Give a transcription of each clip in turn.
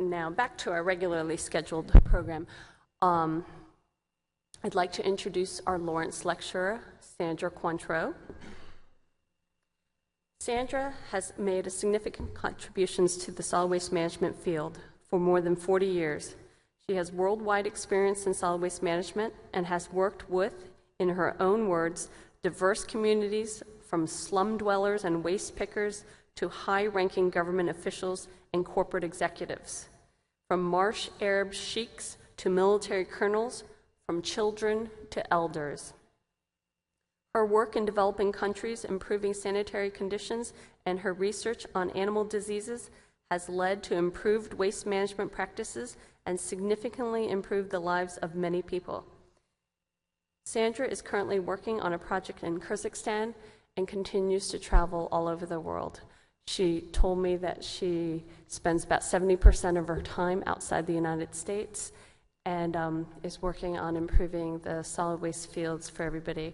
And now back to our regularly scheduled program. I'd like to introduce our Lawrence lecturer, Sandra Cointreau. Sandra has made significant contributions to the solid waste management field for more than 40 years. She has worldwide experience in solid waste management and has worked with, in her own words, diverse communities from slum dwellers and waste pickers to high-ranking government officials and corporate executives, from marsh Arab sheikhs to military colonels, from children to elders. Her work in developing countries improving sanitary conditions and her research on animal diseases has led to improved waste management practices and significantly improved the lives of many people. Sandra is currently working on a project in Kyrgyzstan and continues to travel all over the world. She told me that she spends about 70% of her time outside the United States and is working on improving the solid waste fields for everybody.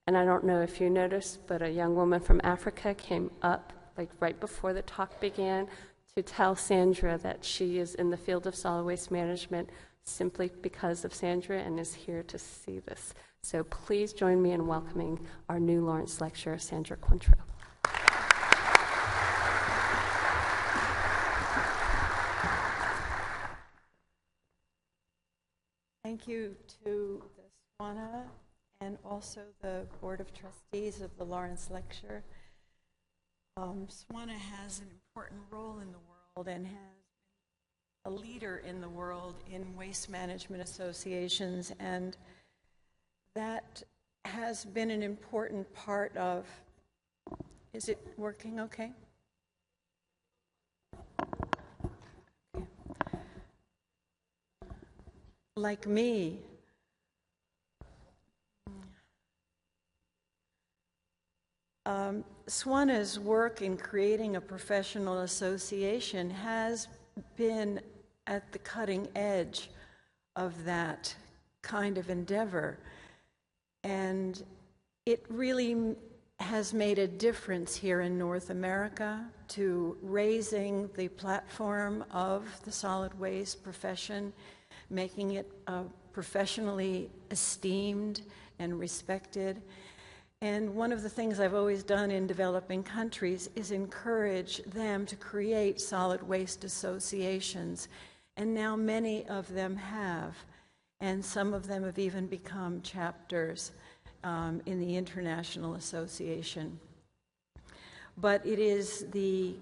And I don't know if you noticed, but a young woman from Africa came up, like right before the talk began, to tell Sandra that she is in the field of solid waste management simply because of Sandra and is here to see this. So please join me in welcoming our new Lawrence lecturer, Sandra Cointreau. Thank you to the SWANA and also the Board of Trustees of the Lawrence Lecture. SWANA has an important role in the world and has been a leader in the world in waste management associations, and that has been an important part of, is it working okay? Like me, SWANA's work in creating a professional association has been at the cutting edge of that kind of endeavor. And it really has made a difference here in North America to raising the platform of the solid waste profession, making it professionally esteemed and respected. And one of the things I've always done in developing countries is encourage them to create solid waste associations. And now many of them have. And some of them have even become chapters in the International Association. But it is the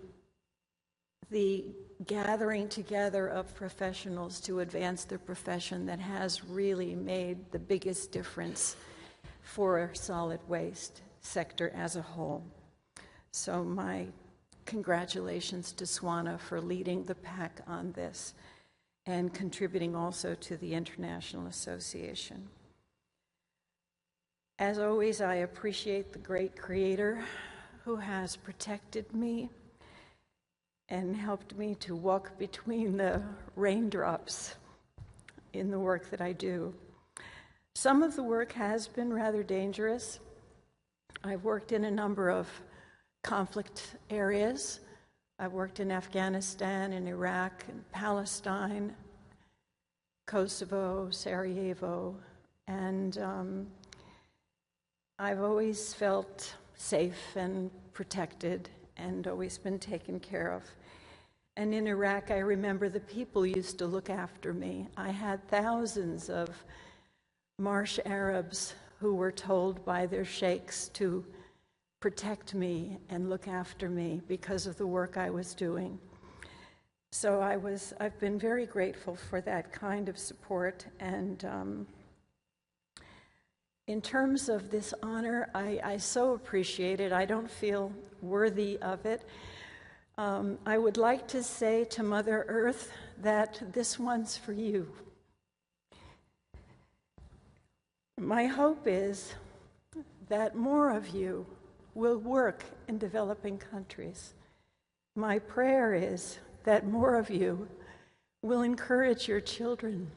gathering together of professionals to advance their profession that has really made the biggest difference for our solid waste sector as a whole. So my congratulations to SWANA for leading the pack on this and contributing also to the International Association. As always, I appreciate the great Creator who has protected me and helped me to walk between the raindrops in the work that I do. Some of the work has been rather dangerous. I've worked in a number of conflict areas. I've worked in Afghanistan and Iraq and Palestine, Kosovo, Sarajevo, and I've always felt safe and protected and always been taken care of. And in Iraq, I remember the people used to look after me. I had thousands of marsh Arabs who were told by their sheikhs to protect me and look after me because of the work I was doing. So I've been very grateful for that kind of support. And in terms of this honor, I so appreciate it. I don't feel worthy of it. I would like to say to Mother Earth that this one's for you. My hope is that more of you will work in developing countries. My prayer is that more of you will encourage your children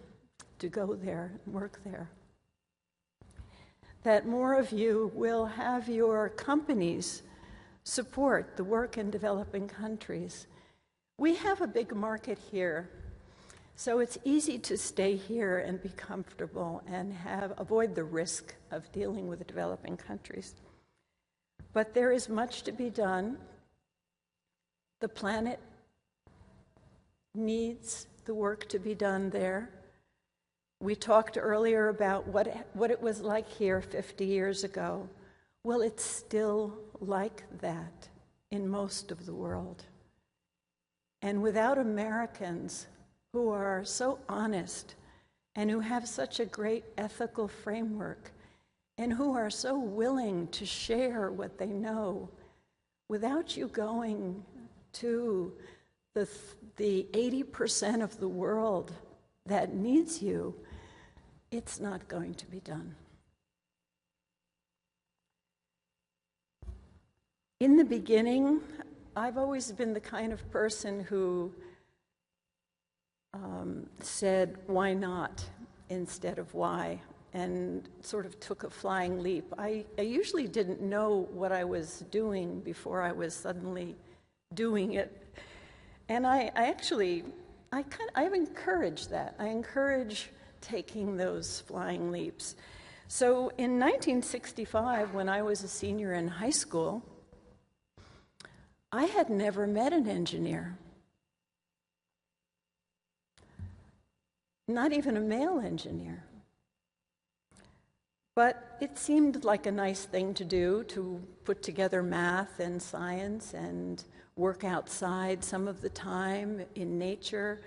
to go there and work there. That more of you will have your companies support the work in developing countries. We have a big market here So it's easy to stay here and be comfortable and avoid the risk of dealing with the developing countries. But there is much to be done. The planet needs the work to be done there. We talked earlier about what it was like here 50 years ago. Well, it's still like that in most of the world. And without Americans who are so honest and who have such a great ethical framework and who are so willing to share what they know, without you going to the 80% of the world that needs you, it's not going to be done. In the beginning, I've always been the kind of person who said, why not, instead of why, and sort of took a flying leap. I usually didn't know what I was doing before I was suddenly doing it. And I encourage that. I encourage taking those flying leaps. So in 1965, when I was a senior in high school, I had never met an engineer. Not even a male engineer. But it seemed like a nice thing to do, to put together math and science and work outside some of the time in nature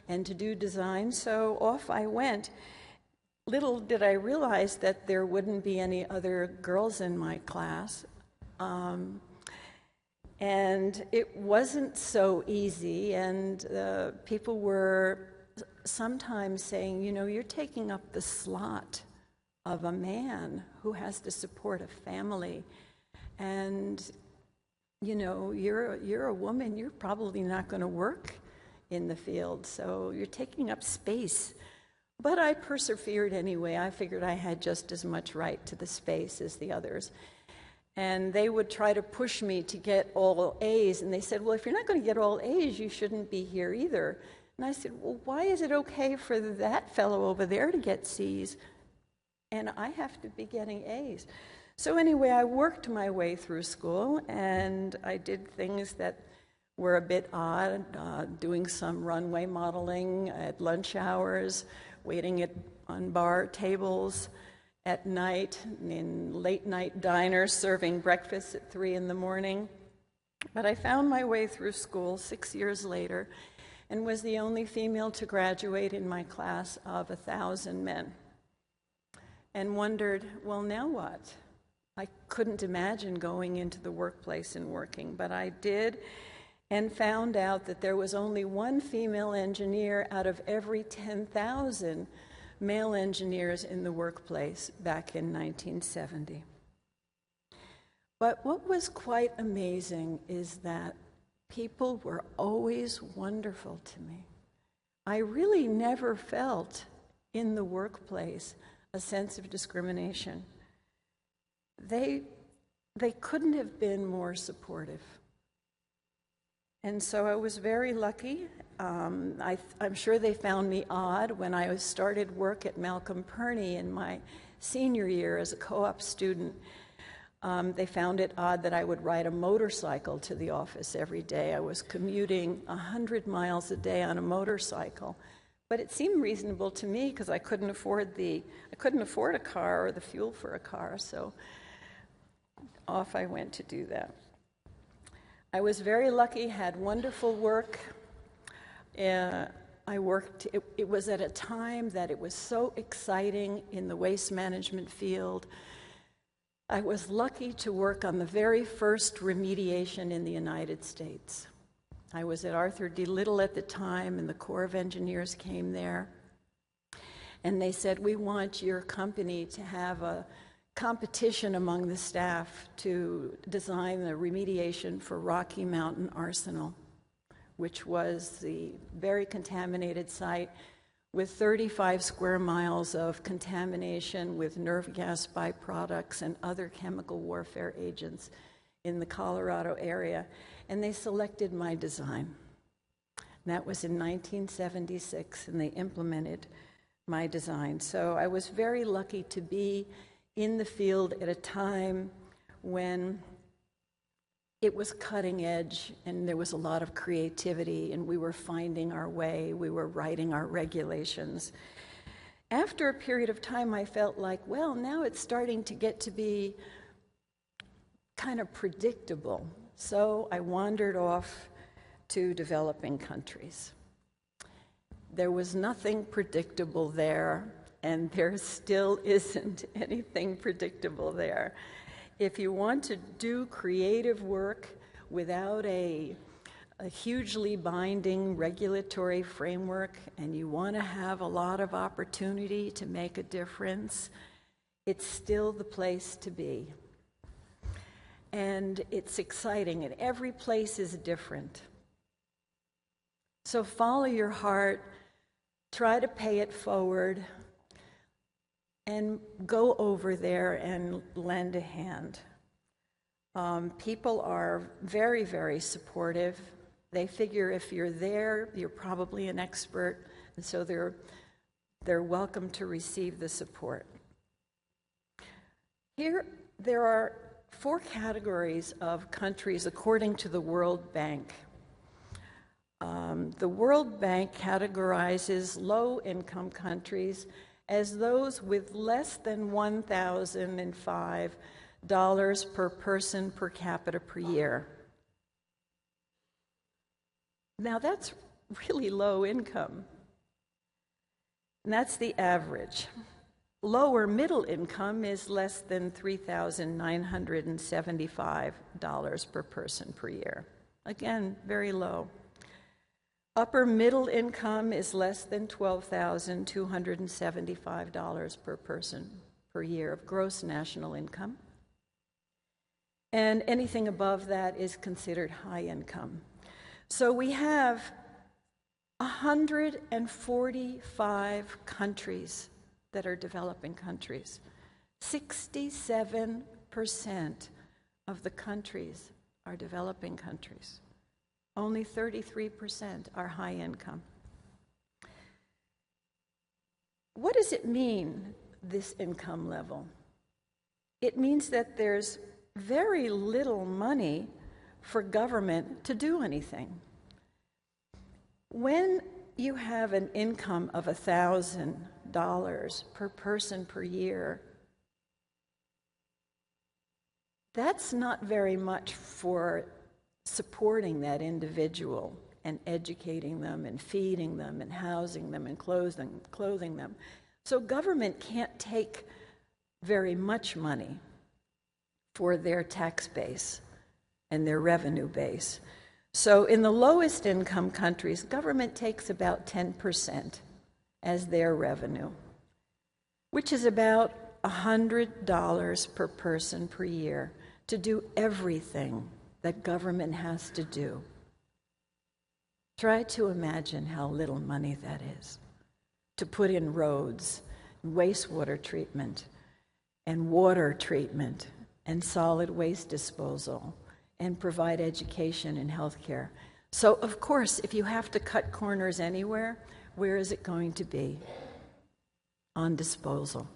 and to do design. So off I went. Little did I realize that there wouldn't be any other girls in my class. And it wasn't so easy, and people were sometimes saying, you know, you're taking up the slot of a man who has to support a family, and you know, you're a woman, you're probably not going to work in the field, so you're taking up space. But I persevered anyway. I figured I had just as much right to the space as the others. And they would try to push me to get all A's, and they said, well, if you're not going to get all A's, you shouldn't be here either. And I said, well, why is it okay for that fellow over there to get C's, and I have to be getting A's? So anyway, I worked my way through school, and I did things that were a bit odd, doing some runway modeling at lunch hours, waiting on bar tables at night, in late-night diners, serving breakfast at 3 in the morning. But I found my way through school 6 years later and was the only female to graduate in my class of 1,000 men. And wondered, well, now what? I couldn't imagine going into the workplace and working, but I did, and found out that there was only one female engineer out of every 10,000 male engineers in the workplace back in 1970. But what was quite amazing is that people were always wonderful to me. I really never felt in the workplace a sense of discrimination. They couldn't have been more supportive. And so I was very lucky. I'm sure they found me odd when I started work at Malcolm Purney in my senior year as a co-op student. They found it odd that I would ride a motorcycle to the office every day. I was commuting 100 miles a day on a motorcycle. But it seemed reasonable to me because I couldn't afford a car or the fuel for a car, so off I went to do that. I was very lucky, had wonderful work. I worked, it was at a time that it was so exciting in the waste management field. I was lucky to work on the very first remediation in the United States. I was at Arthur D. Little at the time, and the Corps of Engineers came there. And they said, we want your company to have a competition among the staff to design the remediation for Rocky Mountain Arsenal, which was the very contaminated site with 35 square miles of contamination with nerve gas byproducts and other chemical warfare agents in the Colorado area. And they selected my design. And that was in 1976, and they implemented my design. So I was very lucky to be in the field at a time when it was cutting edge and there was a lot of creativity, and we were finding our way, we were writing our regulations. After a period of time, I felt like, well, now it's starting to get to be kind of predictable. So I wandered off to developing countries. There was nothing predictable there, and there still isn't anything predictable there. If you want to do creative work without a hugely binding regulatory framework, and you want to have a lot of opportunity to make a difference, it's still the place to be. And it's exciting, and every place is different. So follow your heart, try to pay it forward, and go over there and lend a hand. People are very, very supportive. They figure if you're there, you're probably an expert, and so they're welcome to receive the support. Here, there are 4 categories of countries according to the World Bank. The World Bank categorizes low-income countries as those with less than $1,005 per person per capita per year. Now that's really low income, and that's the average. Lower middle income is less than $3,975 per person per year. Again, very low. Upper middle income is less than $12,275 per person per year of gross national income. And anything above that is considered high income. So we have 145 countries that are developing countries. 67% of the countries are developing countries. Only 33% are high income. What does it mean, this income level? It means that there's very little money for government to do anything. When you have an income of $1,000 per person per year, that's not very much for supporting that individual and educating them and feeding them and housing them and clothing them. So government can't take very much money for their tax base and their revenue base. So in the lowest income countries, government takes about 10% as their revenue, which is about $100 per person per year to do everything that government has to do. Try to imagine how little money that is to put in roads, wastewater treatment, and water treatment, and solid waste disposal, and provide education and health care. So, of course, if you have to cut corners anywhere, where is it going to be? On disposal.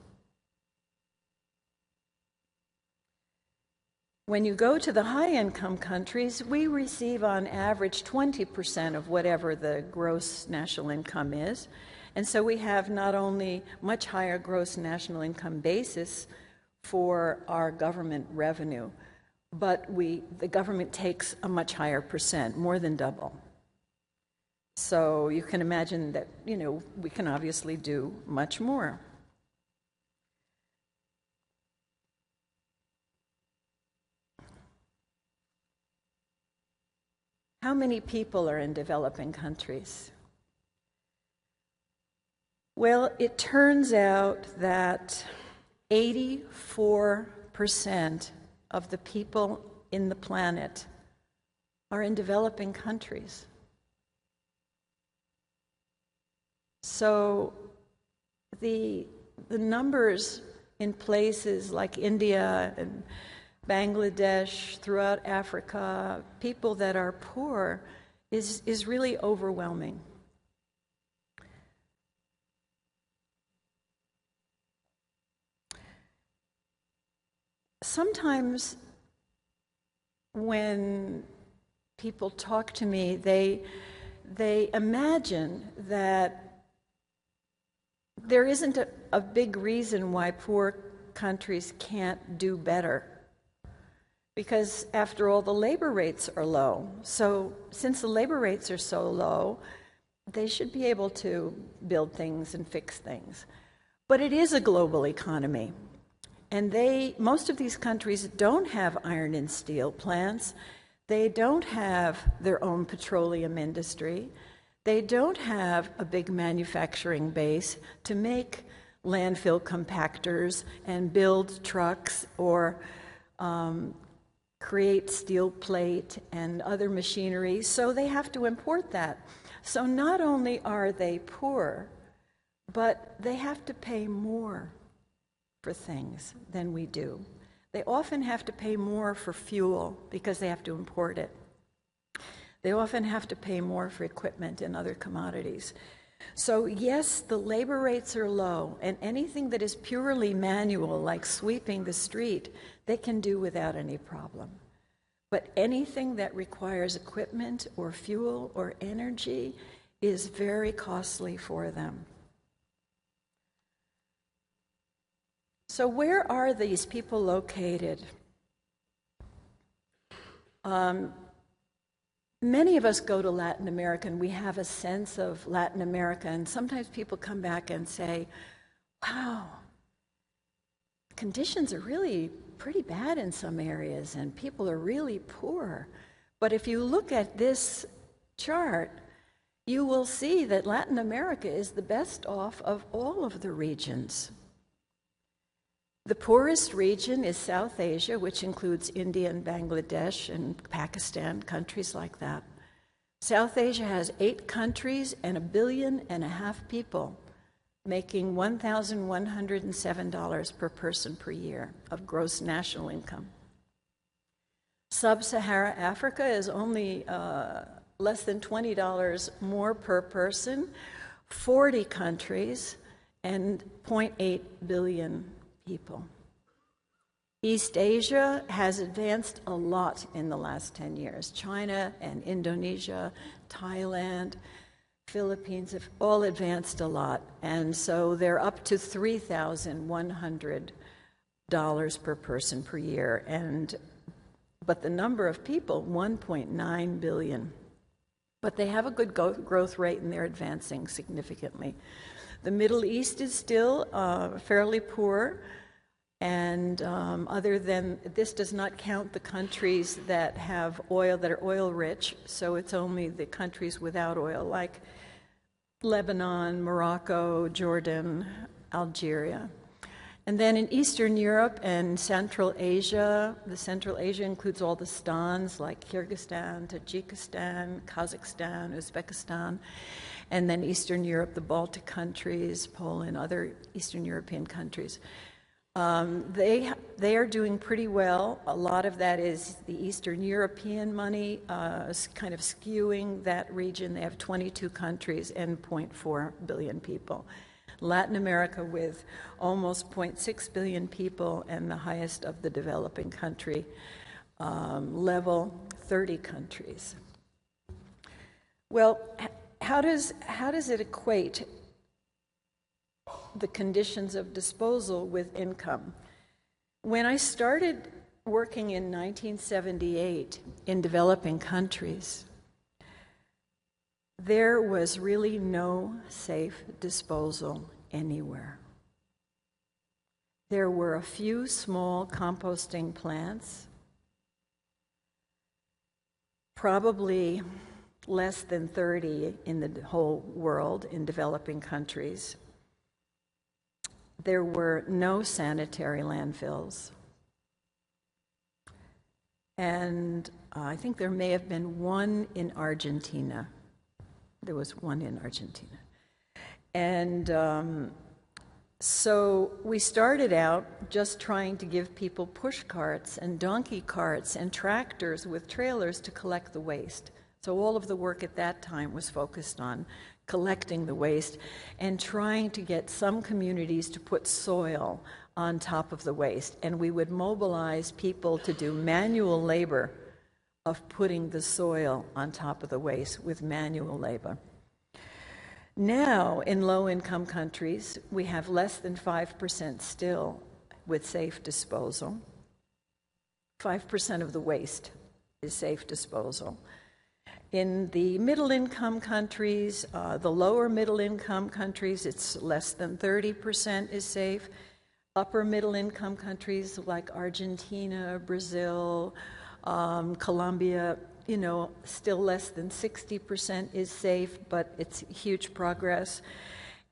When you go to the high-income countries, we receive on average 20% of whatever the gross national income is. And so we have not only much higher gross national income basis for our government revenue, but the government takes a much higher percent, more than double. So you can imagine that, we can obviously do much more. How many people are in developing countries? Well, it turns out that 84% of the people in the planet are in developing countries. So the numbers in places like India and Bangladesh, throughout Africa, people that are poor, is really overwhelming. Sometimes when people talk to me, they imagine that there isn't a big reason why poor countries can't do better. Because after all, the labor rates are low. So since the labor rates are so low, they should be able to build things and fix things. But it is a global economy. And most of these countries don't have iron and steel plants. They don't have their own petroleum industry. They don't have a big manufacturing base to make landfill compactors and build trucks or create steel plate and other machinery, so they have to import that. So not only are they poor, but they have to pay more for things than we do. They often have to pay more for fuel because they have to import it. They often have to pay more for equipment and other commodities. So yes, the labor rates are low, and anything that is purely manual, like sweeping the street, they can do without any problem. But anything that requires equipment or fuel or energy is very costly for them. So where are these people located? Many of us go to Latin America and we have a sense of Latin America, and sometimes people come back and say, wow, conditions are really pretty bad in some areas and people are really poor. But if you look at this chart, you will see that Latin America is the best off of all of the regions. The poorest region is South Asia, which includes India and Bangladesh and Pakistan, countries like that. South Asia has 8 countries and 1.5 billion people, making $1,107 per person per year of gross national income. Sub-Saharan Africa is only less than $20 more per person, 40 countries, and 0.8 billion people. East Asia has advanced a lot in the last 10 years. China and Indonesia, Thailand, Philippines have all advanced a lot. And so they're up to $3,100 per person per year. But the number of people, 1.9 billion. But they have a good growth rate and they're advancing significantly. The Middle East is still fairly poor, and other than, this does not count the countries that have oil, that are oil rich, so it's only the countries without oil, like Lebanon, Morocco, Jordan, Algeria. And then in Eastern Europe and Central Asia, the Central Asia includes all the stans like Kyrgyzstan, Tajikistan, Kazakhstan, Uzbekistan, and then Eastern Europe, the Baltic countries, Poland, other Eastern European countries. They are doing pretty well. A lot of that is the Eastern European money kind of skewing that region. They have 22 countries and 0.4 billion people. Latin America with almost 0.6 billion people and the highest of the developing country level, 30 countries. Well, how does it equate the conditions of disposal with income? When I started working in 1978 in developing countries, there was really no safe disposal anywhere. There were a few small composting plants, probably less than 30 in the whole world in developing countries. There were no sanitary landfills. And I think there may have been one in Argentina. There was one in Argentina. And so we started out just trying to give people push carts and donkey carts and tractors with trailers to collect the waste. So all of the work at that time was focused on collecting the waste and trying to get some communities to put soil on top of the waste. And we would mobilize people to do manual labor of putting the soil on top of the waste with manual labor. Now, in low-income countries, we have less than 5% still with safe disposal. 5% of the waste is safe disposal. In the middle-income countries, the lower middle-income countries, it's less than 30% is safe. Upper middle-income countries like Argentina, Brazil, Colombia, still less than 60% is safe, but it's huge progress.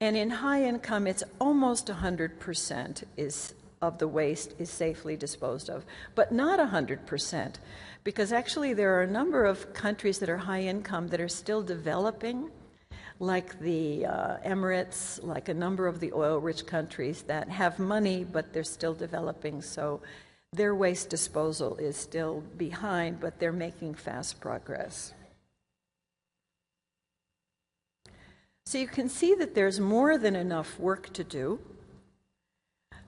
And in high income, it's almost 100% of the waste is safely disposed of, but not 100%, because actually there are a number of countries that are high income that are still developing, like the Emirates, like a number of the oil-rich countries that have money, but they're still developing, so their waste disposal is still behind, but they're making fast progress. So you can see that there's more than enough work to do.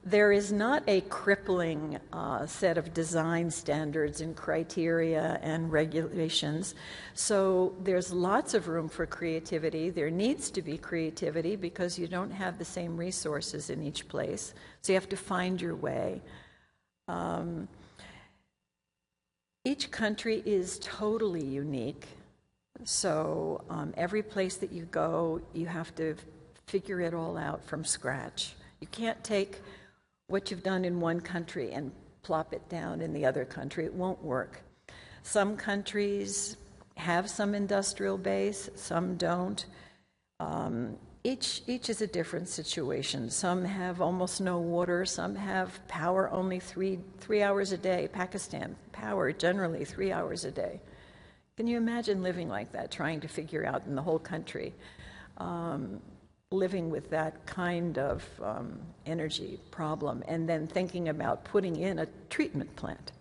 There is not a crippling set of design standards and criteria and regulations. So there's lots of room for creativity. There needs to be creativity because you don't have the same resources in each place. So you have to find your way. Each country is totally unique. So every place that you go, you have to figure it all out from scratch. You can't take what you've done in one country and plop it down in the other country. It won't work. Some countries have some industrial base, some don't. Each is a different situation. Some have almost no water, some have power only three hours a day. Pakistan, power generally 3 hours a day. Can you imagine living like that, trying to figure out in the whole country, living with that kind of energy problem, and then thinking about putting in a treatment plant?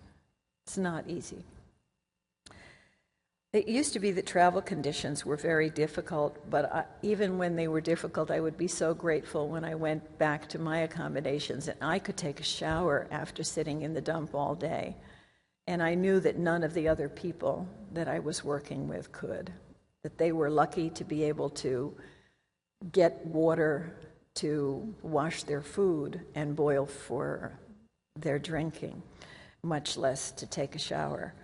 It's not easy. It used to be that travel conditions were very difficult, but even when they were difficult, I would be so grateful when I went back to my accommodations and I could take a shower after sitting in the dump all day. And I knew that none of the other people that I was working with could, that they were lucky to be able to get water to wash their food and boil for their drinking, much less to take a shower.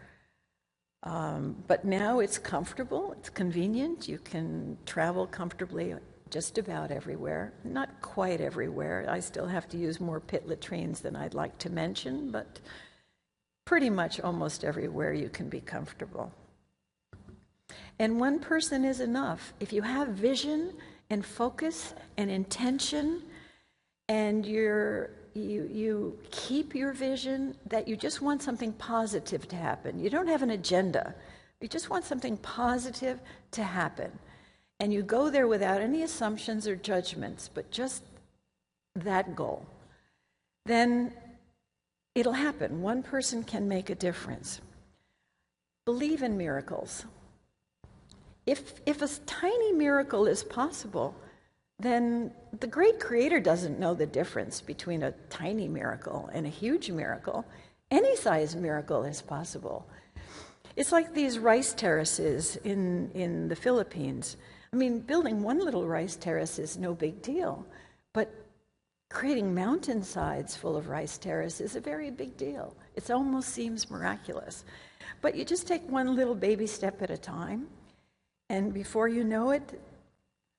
But now it's comfortable, it's convenient, you can travel comfortably just about everywhere. Not quite everywhere, I still have to use more pit latrines than I'd like to mention, but pretty much almost everywhere you can be comfortable. And one person is enough. If you have vision and focus and intention, and you keep your vision that you just want something positive to happen. You don't have an agenda. You just want something positive to happen. And you go there without any assumptions or judgments, but just that goal. Then it'll happen. One person can make a difference. Believe in miracles. If a tiny miracle is possible, then the great creator doesn't know the difference between a tiny miracle and a huge miracle. Any size miracle is possible. It's like these rice terraces in the Philippines. I mean, building one little rice terrace is no big deal, but creating mountainsides full of rice terraces is a very big deal. It almost seems miraculous. But you just take one little baby step at a time, and before you know it,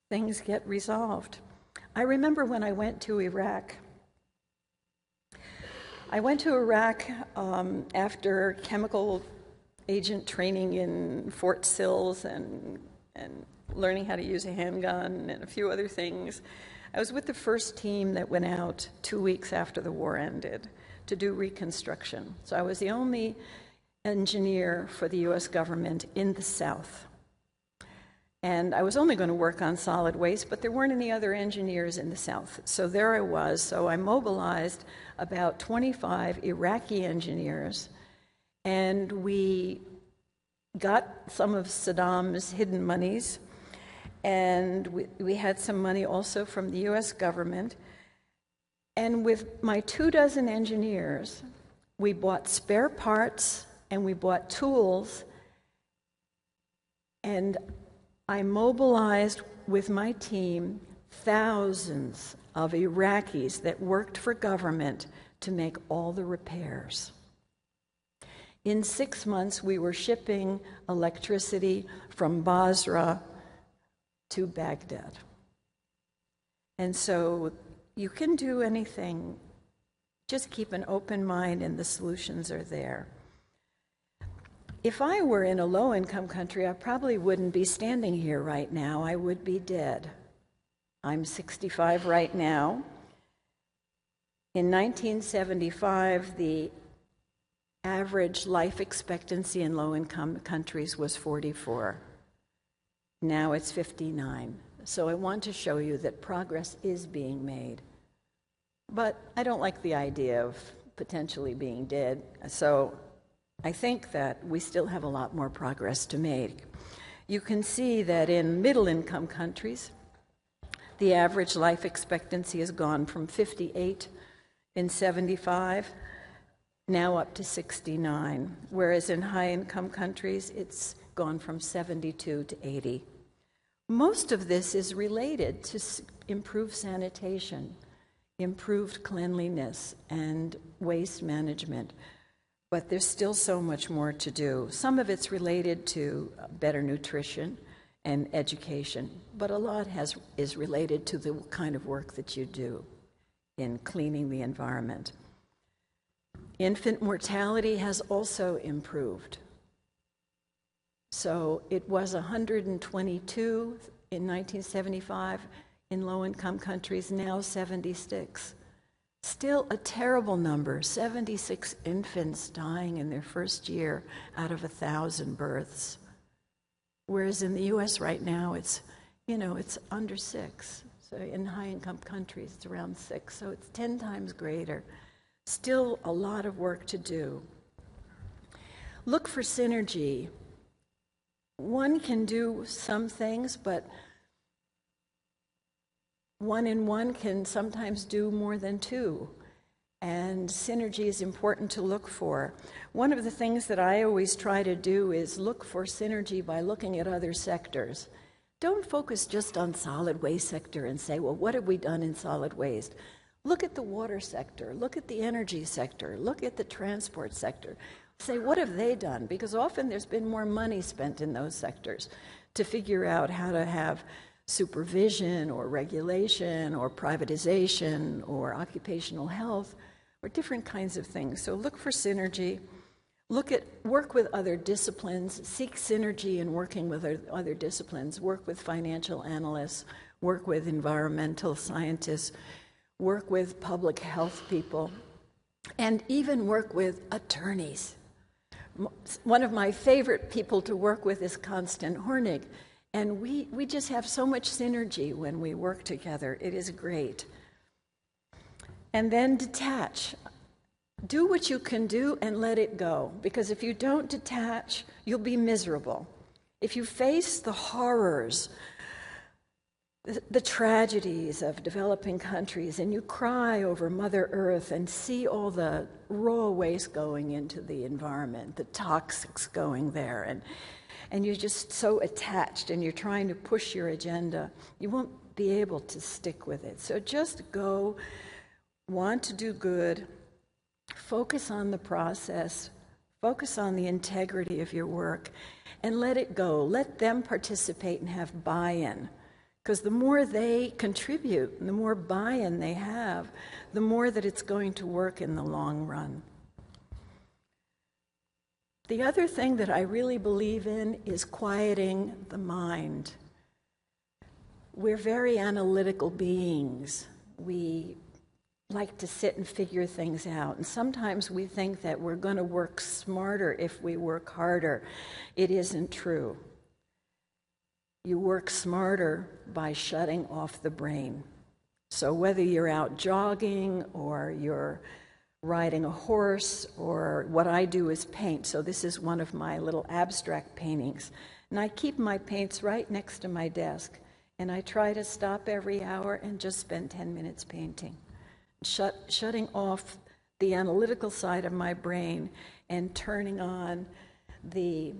things get resolved. I remember when I went to Iraq. I went to Iraq after chemical agent training in Fort Sills and learning how to use a handgun and a few other things. I was with the first team that went out 2 weeks after the war ended to do reconstruction. So I was the only engineer for the US government in the South. And I was only going to work on solid waste, but there weren't any other engineers in the South. So there I was. So I mobilized about 25 Iraqi engineers, and we got some of Saddam's hidden monies, and we had some money also from the US government. And with my 24 engineers, we bought spare parts and we bought tools, and I mobilized with my team thousands of Iraqis that worked for government to make all the repairs. In 6 months, we were shipping electricity from Basra to Baghdad. And so you can do anything. Just keep an open mind and the solutions are there. If I were in a low-income country, I probably wouldn't be standing here right now. I would be dead. I'm 65 right now. In 1975, the average life expectancy in low-income countries was 44. Now it's 59. So I want to show you that progress is being made. But I don't like the idea of potentially being dead. So I think that we still have a lot more progress to make. You can see that in middle-income countries, the average life expectancy has gone from 58 in 75, now up to 69, whereas in high-income countries, it's gone from 72 to 80. Most of this is related to improved sanitation, improved cleanliness, and waste management. But there's still so much more to do. Some of it's related to better nutrition and education, but a lot is related to the kind of work that you do in cleaning the environment. Infant mortality has also improved. So it was 122 in 1975 in low-income countries, now 76. Still a terrible number, 76 infants dying in their first year out of 1,000 births. Whereas in the US right now, it's under 6. So in high-income countries, it's around 6. So it's 10 times greater. Still a lot of work to do. Look for synergy. One can do some things, but one and one can sometimes do more than two. And synergy is important to look for. One of the things that I always try to do is look for synergy by looking at other sectors. Don't focus just on solid waste sector and say, well, what have we done in solid waste? Look at the water sector, look at the energy sector, look at the transport sector. Say, what have they done? Because often there's been more money spent in those sectors to figure out how to have supervision or regulation or privatization or occupational health or different kinds of things. So look for synergy. Work with other disciplines, seek synergy in working with other disciplines, work with financial analysts, work with environmental scientists, work with public health people, and even work with attorneys. One of my favorite people to work with is Constant Hornig, and we just have so much synergy when we work together. It is great. And then detach. Do what you can do and let it go, because if you don't detach, you'll be miserable. If you face the horrors, the tragedies of developing countries, and you cry over Mother Earth and see all the raw waste going into the environment, the toxics going there, and you're just so attached and you're trying to push your agenda, you won't be able to stick with it. So just go, want to do good, focus on the process, focus on the integrity of your work, and let it go. Let them participate and have buy-in. Because the more they contribute, and the more buy-in they have, the more that it's going to work in the long run. The other thing that I really believe in is quieting the mind. We're very analytical beings. We like to sit and figure things out. And sometimes we think that we're going to work smarter if we work harder. It isn't true. You work smarter by shutting off the brain. So whether you're out jogging or you're riding a horse, or what I do is paint. So this is one of my little abstract paintings. And I keep my paints right next to my desk. And I try to stop every hour and just spend 10 minutes painting, shutting off the analytical side of my brain and turning on the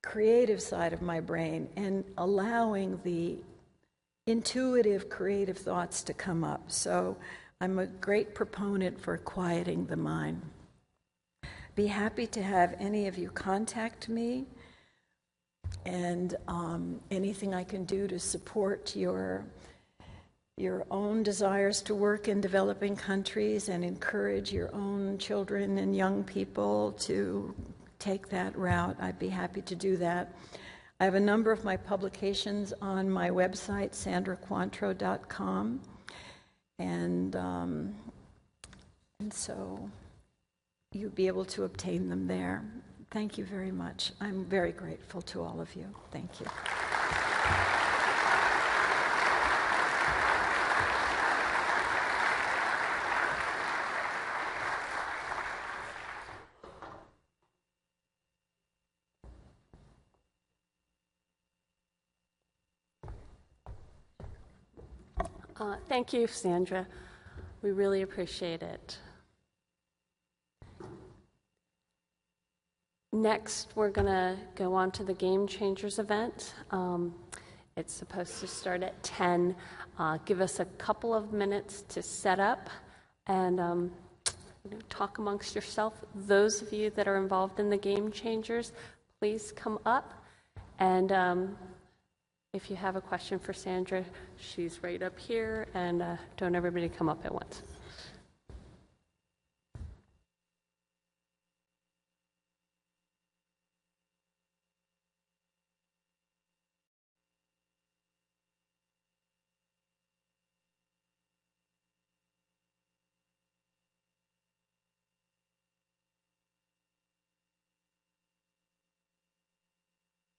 creative side of my brain and allowing the intuitive, creative thoughts to come up. So I'm a great proponent for quieting the mind. Be happy to have any of you contact me, and anything I can do to support your own desires to work in developing countries and encourage your own children and young people to take that route, I'd be happy to do that. I have a number of my publications on my website, sandracointreau.com, and so you'll be able to obtain them there. Thank you very much. I'm very grateful to all of you. Thank you. Thank you, Sandra. We really appreciate it. Next, we're going to go on to the Game Changers event. It's supposed to start at 10. Give us a couple of minutes to set up and talk amongst yourself. Those of you that are involved in the Game Changers, please come up. And if you have a question for Sandra, she's right up here, and don't everybody come up at once.